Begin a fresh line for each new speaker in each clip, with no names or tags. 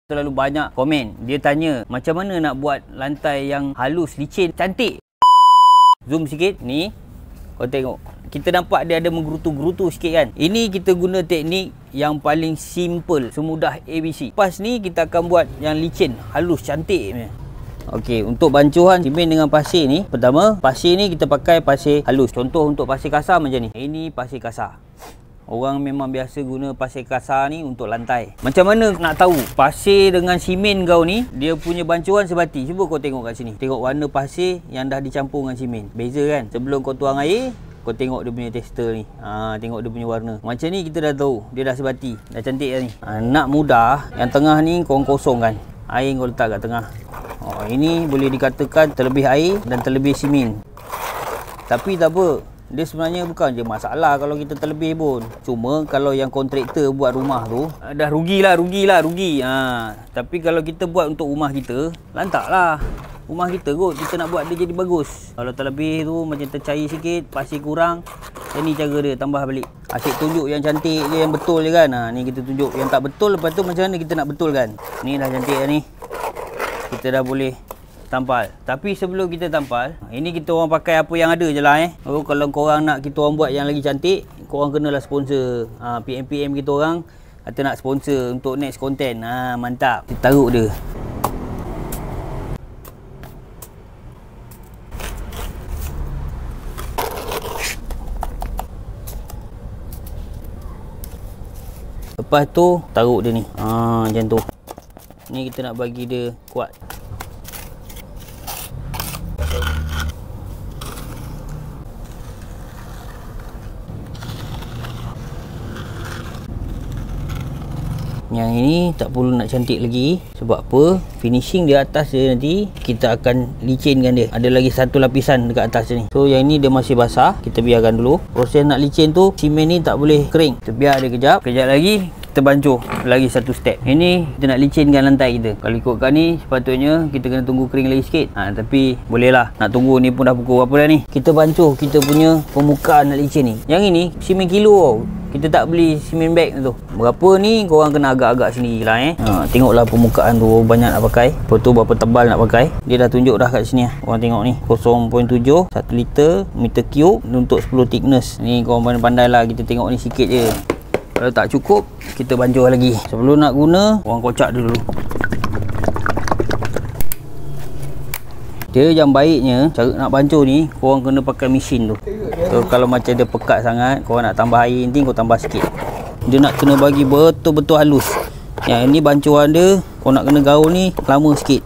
Terlalu banyak komen. Dia tanya macam mana nak buat lantai yang halus, licin, cantik. Zoom sikit ni. Kau tengok. Kita nampak dia ada menggerutu-gerutu sikit kan. Ini kita guna teknik yang paling simple, semudah ABC. Lepas ni kita akan buat yang licin, halus, cantik punya. Okey, untuk bancuhan simen dengan pasir ni, pertama, pasir ni kita pakai pasir halus. Contoh untuk pasir kasar macam ni. Ini pasir kasar. Orang memang biasa guna pasir kasar ni untuk lantai. Macam mana nak tahu pasir dengan simen kau ni dia punya bancuhan sebati? Cuba kau tengok kat sini. Tengok warna pasir yang dah dicampur dengan simen. Beza kan? Sebelum kau tuang air, kau tengok dia punya tekstur ni. Tengok dia punya warna. Macam ni kita dah tahu dia dah sebati. Dah cantik dah ni. Nak mudah, yang tengah ni kau kosongkan. Air kau letak kat tengah. Ini boleh dikatakan terlebih air dan terlebih simen. Tapi tak apa. Dia sebenarnya bukan je masalah kalau kita terlebih pun. Cuma kalau yang kontraktor buat rumah tu dah rugi. Tapi kalau kita buat untuk rumah kita, lantaklah rumah kita kot. Kita nak buat dia jadi bagus. Kalau terlebih tu macam tercair sikit, pasir kurang, ni cara dia tambah balik. Asyik tunjuk yang cantik je, yang betul je kan. Ni kita tunjuk yang tak betul. Lepas tu macam mana kita nak betulkan. Ni dah cantik dah ni. Kita dah boleh tampal. Tapi sebelum kita tampal, ini kita orang pakai apa yang ada je lah kalau korang nak kita orang buat yang lagi cantik, korang kenalah sponsor. PM kita orang kata nak sponsor untuk next content. Mantap. Kita taruh dia. Lepas tu taruh dia ni. Macam tu. Ni kita nak bagi dia kuat. Yang ini tak perlu nak cantik lagi. Sebab apa? Finishing di atas dia nanti kita akan licinkan dia. Ada lagi satu lapisan dekat atas ni. So yang ini dia masih basah. Kita biarkan dulu. Proses nak licin tu, simen ni tak boleh kering. Kita biar dia kejap. Kejap lagi kita bancuh lagi satu step. Ini kita nak licinkan lantai kita. Kalau ikutkan ni sepatutnya kita kena tunggu kering lagi sikit. Tapi boleh lah. Nak tunggu ni pun dah pukul berapa dah ni. Kita bancuh kita punya permukaan nak licin ni. Yang ini simen kilo tau. Kita tak beli simen bag tu. Berapa ni korang kena agak-agak sendiri lah tengoklah permukaan tu banyak nak pakai. Lepas tu berapa tebal nak pakai. Dia dah tunjuk dah kat sini Korang tengok ni 0.7 1 liter meter cube untuk 10 thickness. Ni korang pandai-pandai lah. Kita tengok ni sikit je. Kalau tak cukup kita bancuh lagi. Sebelum nak guna korang kocak dulu. Dia yang baiknya cara nak bancuh ni korang kena pakai mesin tu. So kalau macam dia pekat sangat, korang nak tambah air nanti kau tambah sikit. Dia nak kena bagi betul-betul halus. Yang ini bancuhan dia kau nak kena gaul ni lama sikit.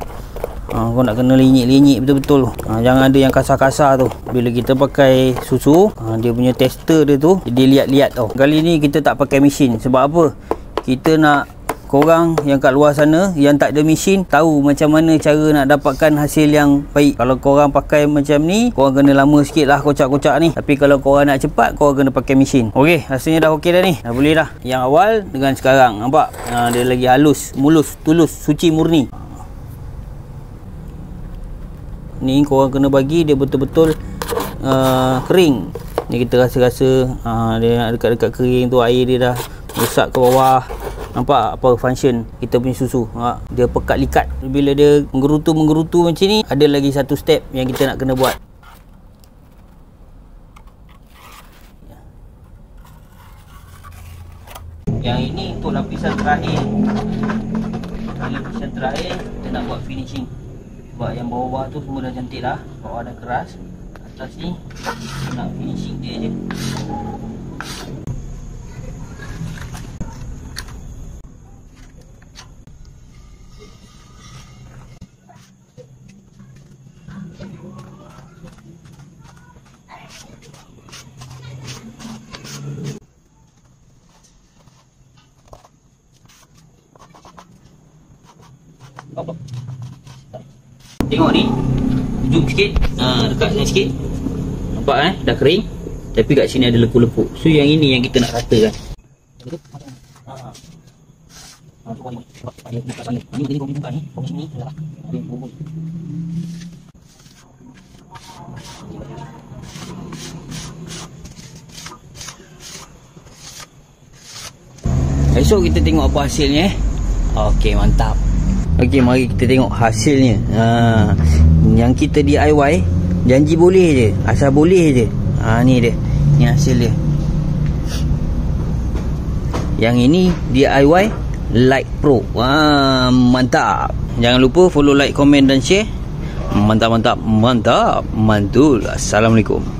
Kau nak kena linyik-linyik betul-betul. Jangan ada yang kasar-kasar tu. Bila kita pakai susu, dia punya tester dia tu dia liat-liat tau. Kali ni kita tak pakai mesin. Sebab apa? Kita nak korang yang kat luar sana yang tak ada mesin tahu macam mana cara nak dapatkan hasil yang baik. Kalau korang pakai macam ni, korang kena lama sikit lah kocak-kocak ni. Tapi kalau korang nak cepat, korang kena pakai mesin. Okey, rasanya dah okey dah ni. Dah boleh dah. Yang awal dengan sekarang, nampak? Dia lagi halus, mulus, tulus, suci, murni. Ni korang kena bagi dia betul-betul kering. Ni kita rasa-rasa dia nak dekat-dekat kering tu, air dia dah rosak ke bawah. Nampak apa function kita punya susu. Dia pekat likat. Bila dia menggerutu macam ni, ada lagi satu step yang kita nak kena buat. Yang ini untuk lapisan terakhir. Lapisan terakhir kita nak buat finishing. Sebab yang bawah-bawah tu semua dah cantik dah. Bawah dah keras. Atas ni kita nak finishing dia je. Tengok ni, ujung sikit, dekat sini sikit. Nampak dah kering. Tapi kat sini ada lekuk-lekuk. So yang ini yang kita nak ratakan. Esok kita tengok apa hasilnya. Okey, mantap. Okey, mari kita tengok hasilnya. Yang kita DIY janji boleh je, asal boleh je. Ni dia. Ni hasil dia. Yang ini DIY Light Pro. Mantap. Jangan lupa follow, like, komen dan share. Mantap, mantap, mantap. Mantul. Assalamualaikum.